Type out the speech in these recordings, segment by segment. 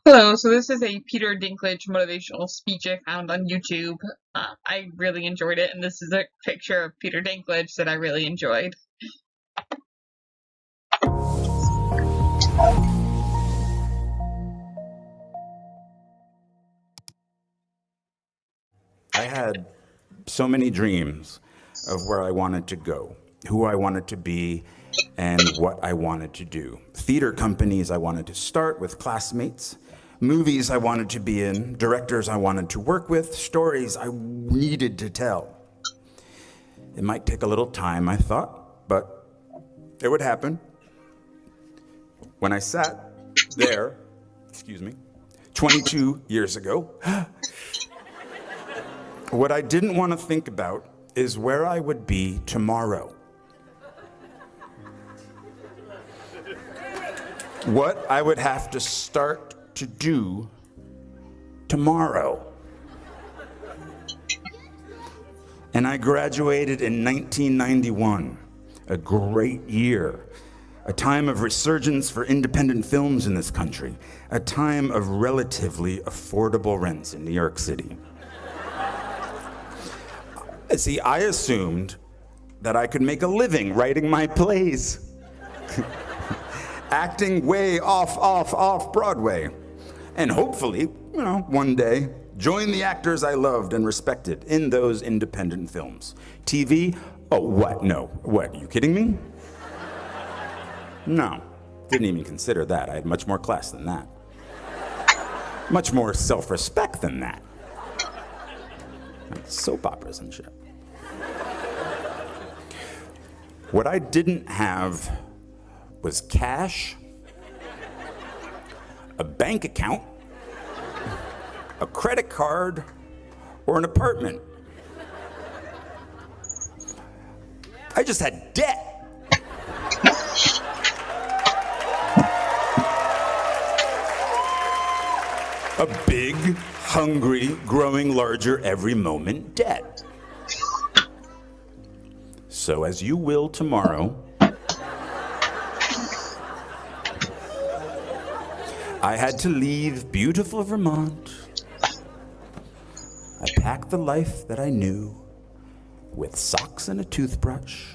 Hello, so this is a Peter Dinklage motivational speech I found on YouTube. I really enjoyed it, and this is a picture of Peter Dinklage that I really enjoyed. I had so many dreams of where I wanted to go, who I wanted to be, and what I wanted to do. Theater companies I wanted to start with classmates, movies I wanted to be in, directors I wanted to work with, stories I needed to tell. It might take a little time, I thought, but it would happen. When I sat there, 22 years ago, what I didn't want to think about is where I would be tomorrow. What I would have to start to do tomorrow. And I graduated in 1991, a great year, a time of resurgence for independent films in this country, a time of relatively affordable rents in New York City. See, I assumed that I could make a living writing my plays. Acting way off Broadway. And hopefully, one day, join the actors I loved and respected in those independent films. TV? Oh, what? No. What, are you kidding me? No, didn't even consider that. I had much more class than that. Much more self-respect than that. Soap operas and shit. What I didn't have was cash, a bank account, a credit card, or an apartment. I just had debt. A big, hungry, growing larger every moment debt. So as you will tomorrow, I had to leave beautiful Vermont. I packed the life that I knew with socks and a toothbrush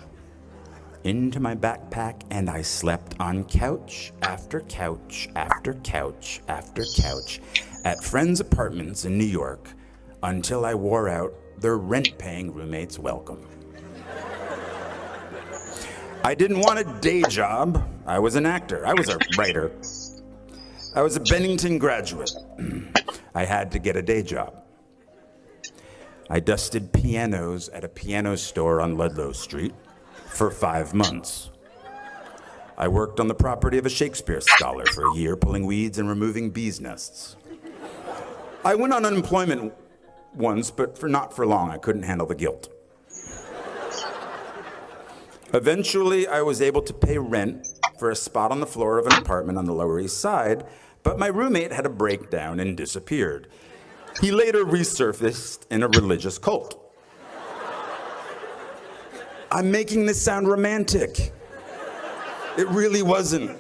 into my backpack, and I slept on couch after couch after couch after couch at friends' apartments in New York until I wore out their rent-paying roommates' welcome. I didn't want a day job. I was an actor. I was a writer. I was a Bennington graduate. I had to get a day job. I dusted pianos at a piano store on Ludlow Street for 5 months. I worked on the property of a Shakespeare scholar for a year, pulling weeds and removing bees' nests. I went on unemployment once, but not for long. I couldn't handle the guilt. Eventually, I was able to pay rent for a spot on the floor of an apartment on the Lower East Side, but my roommate had a breakdown and disappeared. He later resurfaced in a religious cult. I'm making this sound romantic. It really wasn't.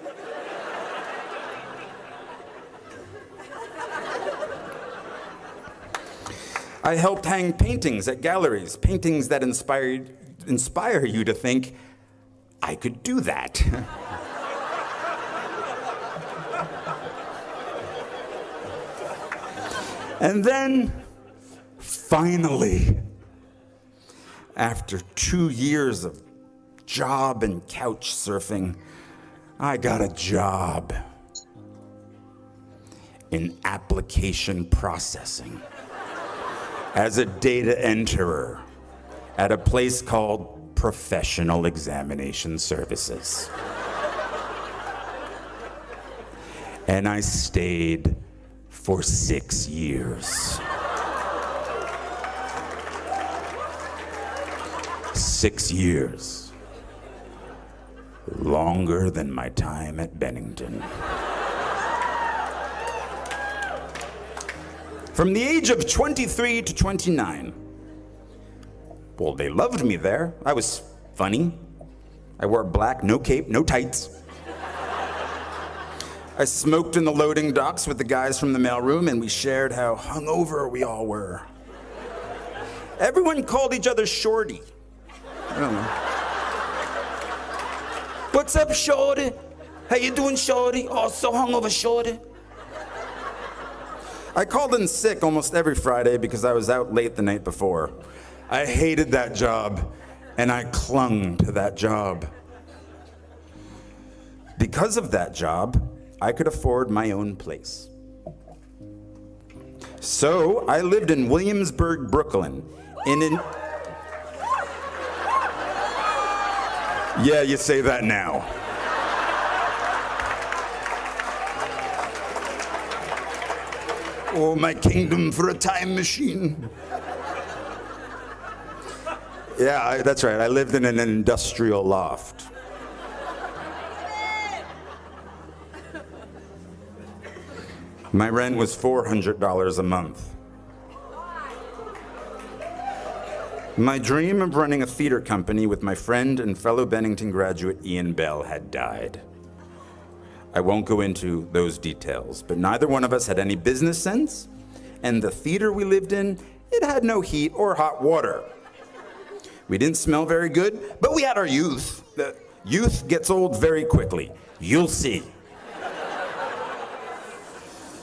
I helped hang paintings at galleries, paintings that inspire you to think, I could do that. And then, finally, after 2 years of job and couch surfing, I got a job in application processing as a data enterer at a place called Professional Examination Services. And I stayed for 6 years. 6 years. Longer than my time at Bennington. From the age of 23 to 29. Well, they loved me there. I was funny. I wore black, no cape, no tights. I smoked in the loading docks with the guys from the mailroom, and we shared how hungover we all were. Everyone called each other Shorty. I don't know. What's up, Shorty? How you doing, Shorty? Oh, so hungover, Shorty. I called in sick almost every Friday because I was out late the night before. I hated that job, and I clung to that job. Because of that job, I could afford my own place. So I lived in Williamsburg, Brooklyn, Yeah, you say that now. Oh, my kingdom for a time machine. Yeah, that's right. I lived in an industrial loft. My rent was $400 a month. My dream of running a theater company with my friend and fellow Bennington graduate Ian Bell had died. I won't go into those details, but neither one of us had any business sense, and the theater we lived in, it had no heat or hot water. We didn't smell very good, but we had our youth. The youth gets old very quickly. You'll see.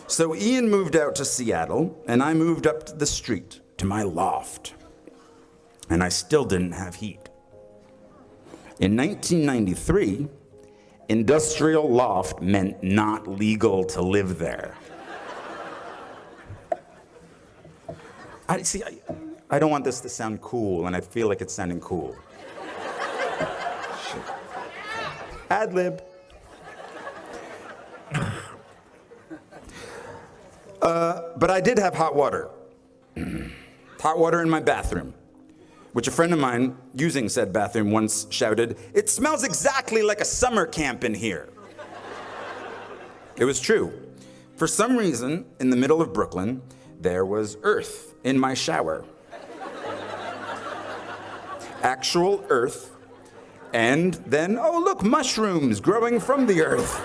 So Ian moved out to Seattle, and I moved up the street to my loft. And I still didn't have heat. In 1993, industrial loft meant not legal to live there. I don't want this to sound cool, and I feel like it's sounding cool. Shit. Ad lib. But I did have hot water. Hot water in my bathroom, which a friend of mine using said bathroom once shouted, "It smells exactly like a summer camp in here." It was true. For some reason, in the middle of Brooklyn, there was earth in my shower. Actual earth. And then, oh look, mushrooms growing from the earth.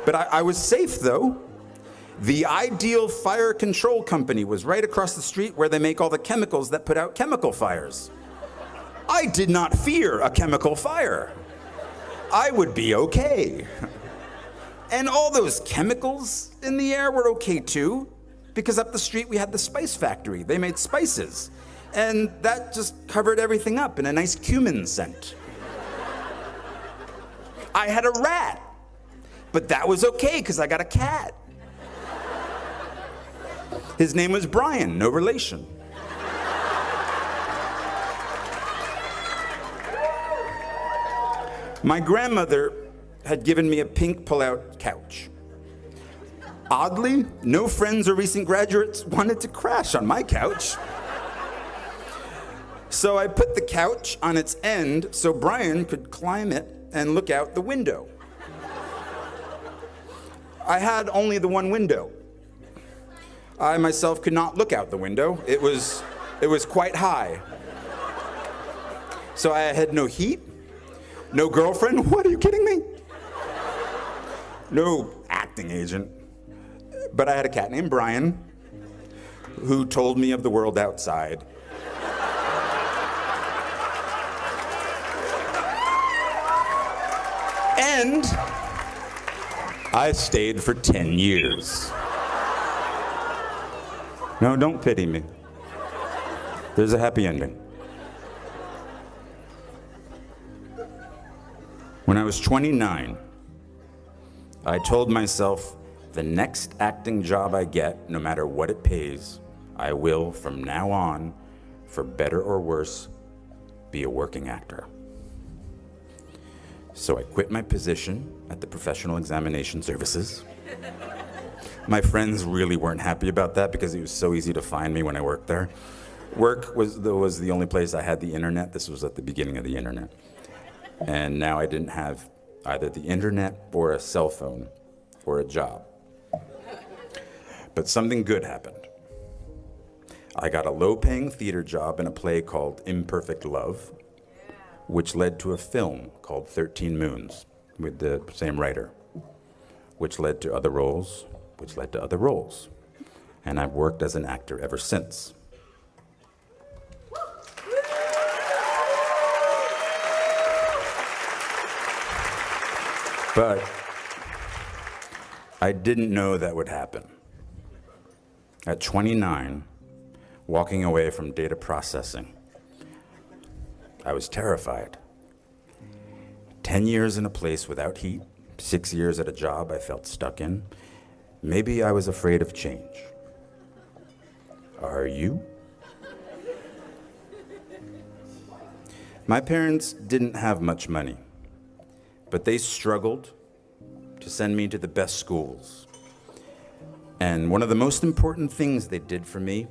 But I was safe, though. The Ideal Fire Control Company was right across the street where they make all the chemicals that put out chemical fires. I did not fear a chemical fire. I would be okay. And all those chemicals in the air were okay too, because up the street we had the spice factory. They made spices. And that just covered everything up in a nice cumin scent. I had a rat. But that was okay, because I got a cat. His name was Brian, no relation. My grandmother had given me a pink pull-out couch. Oddly, no friends or recent graduates wanted to crash on my couch. So I put the couch on its end so Brian could climb it and look out the window. I had only the one window. I myself could not look out the window. It was quite high. So I had no heat, no girlfriend. What, are you kidding me? No acting agent. But I had a cat named Brian who told me of the world outside. And I stayed for 10 years. No, don't pity me. There's a happy ending. When I was 29, I told myself, the next acting job I get, no matter what it pays, I will, from now on, for better or worse, be a working actor. So I quit my position at the Professional Examination Services. My friends really weren't happy about that because it was so easy to find me when I worked there. Work was the only place I had the internet. This was at the beginning of the internet. And now I didn't have either the internet or a cell phone or a job. But something good happened. I got a low-paying theater job in a play called Imperfect Love, which led to a film called 13 Moons. with the same writer, which led to other roles, which led to other roles. And I've worked as an actor ever since. But I didn't know that would happen. At 29, walking away from data processing, I was terrified. 10 years in a place without heat, 6 years at a job I felt stuck in. Maybe I was afraid of change. Are you? My parents didn't have much money, but they struggled to send me to the best schools. And one of the most important things they did for me,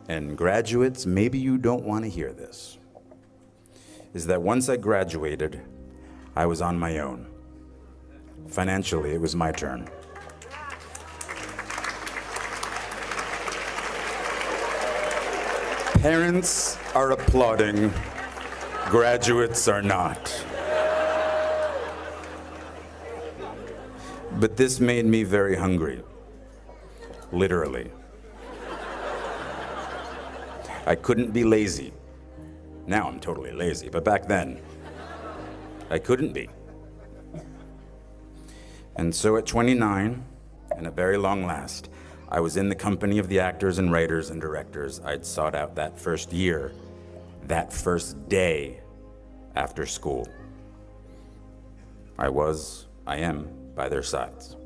and graduates, maybe you don't want to hear this, is that once I graduated, I was on my own. Financially, it was my turn. Parents are applauding, graduates are not. But this made me very hungry, literally. I couldn't be lazy. Now I'm totally lazy, but back then, I couldn't be. And so at 29, and at very long last, I was in the company of the actors and writers and directors I'd sought out that first year, that first day after school. I am by their sides.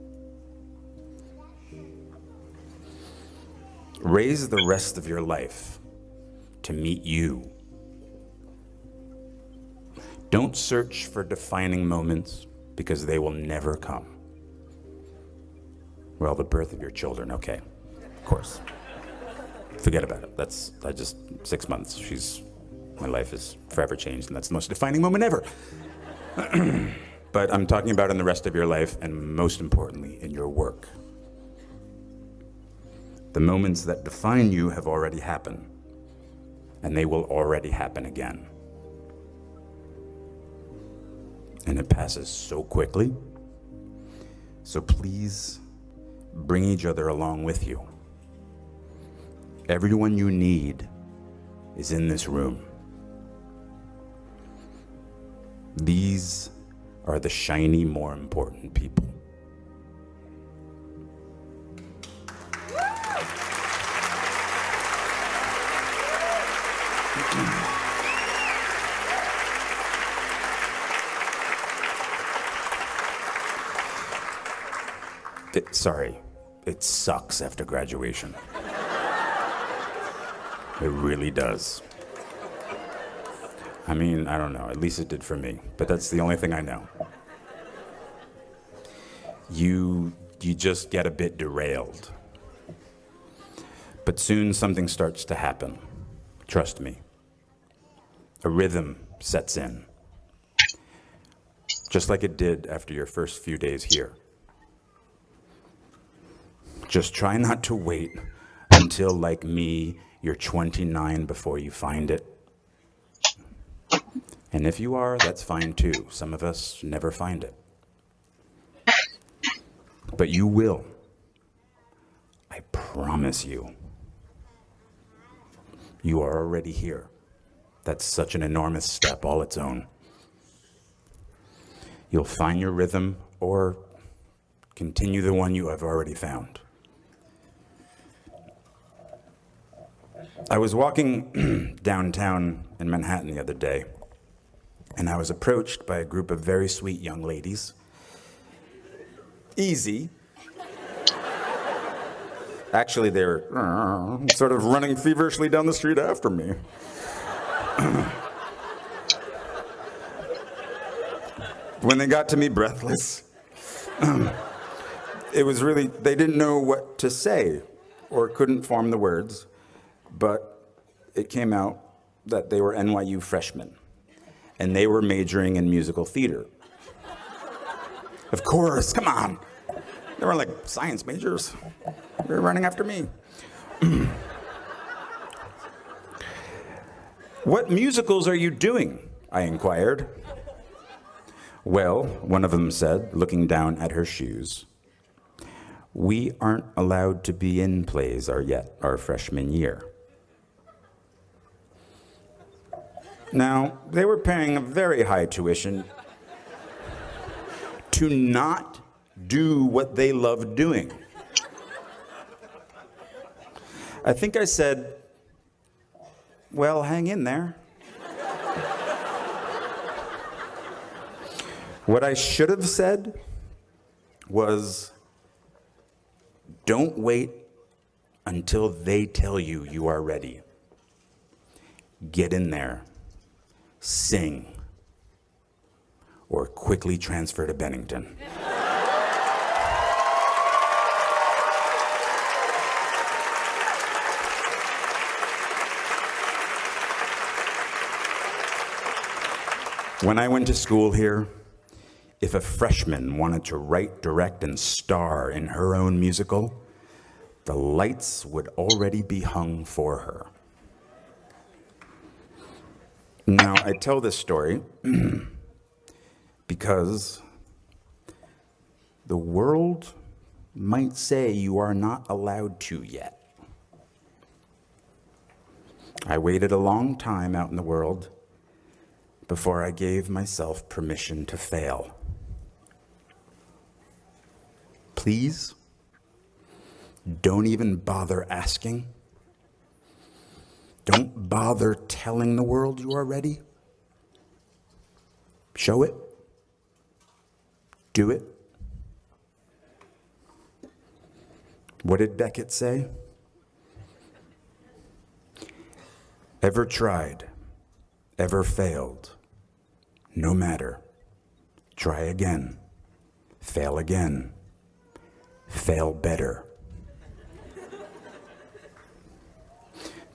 Raise the rest of your life to meet you. Don't search for defining moments because they will never come. Well, the birth of your children, okay, of course. Forget about it. 6 months, my life is forever changed, and that's the most defining moment ever. But I'm talking about in the rest of your life, and most importantly, in your work. The moments that define you have already happened, and they will already happen again. And it passes so quickly. So please bring each other along with you. Everyone you need is in this room. These are the shiny, more important people. It sucks after graduation. It really does. I mean, I don't know, at least it did for me, but that's the only thing I know. You just get a bit derailed. But soon something starts to happen. Trust me. A rhythm sets in. Just like it did after your first few days here. Just try not to wait until, like me, you're 29 before you find it. And if you are, that's fine too. Some of us never find it. But you will. I promise you. You are already here. That's such an enormous step all its own. You'll find your rhythm or continue the one you have already found. I was walking downtown in Manhattan the other day, and I was approached by a group of very sweet young ladies. Easy. Actually, they were sort of running feverishly down the street after me. When they got to me, breathless, it was really, they didn't know what to say or couldn't form the words, but it came out that they were NYU freshmen, and they were majoring in musical theater. Of course, come on. They were like science majors. They were running after me. What musicals are you doing? I inquired. Well, one of them said, looking down at her shoes, we aren't allowed to be in plays our freshman year. Now, they were paying a very high tuition to not do what they loved doing. I think I said, well, hang in there. What I should have said was, don't wait until they tell you you are ready. Get in there, sing, or quickly transfer to Bennington. When I went to school here, if a freshman wanted to write, direct, and star in her own musical, the lights would already be hung for her. Now, I tell this story because the world might say you are not allowed to yet. I waited a long time out in the world before I gave myself permission to fail. Please, don't even bother asking. Don't bother telling the world you are ready. Show it. Do it. What did Beckett say? Ever tried, ever failed, no matter. Try again, fail again, fail better.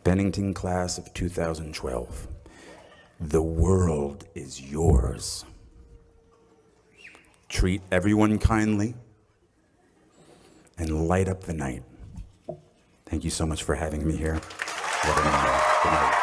Bennington class of 2012. The world is yours. Treat everyone kindly and light up the night. Thank you so much for having me here. What an honor. Good night.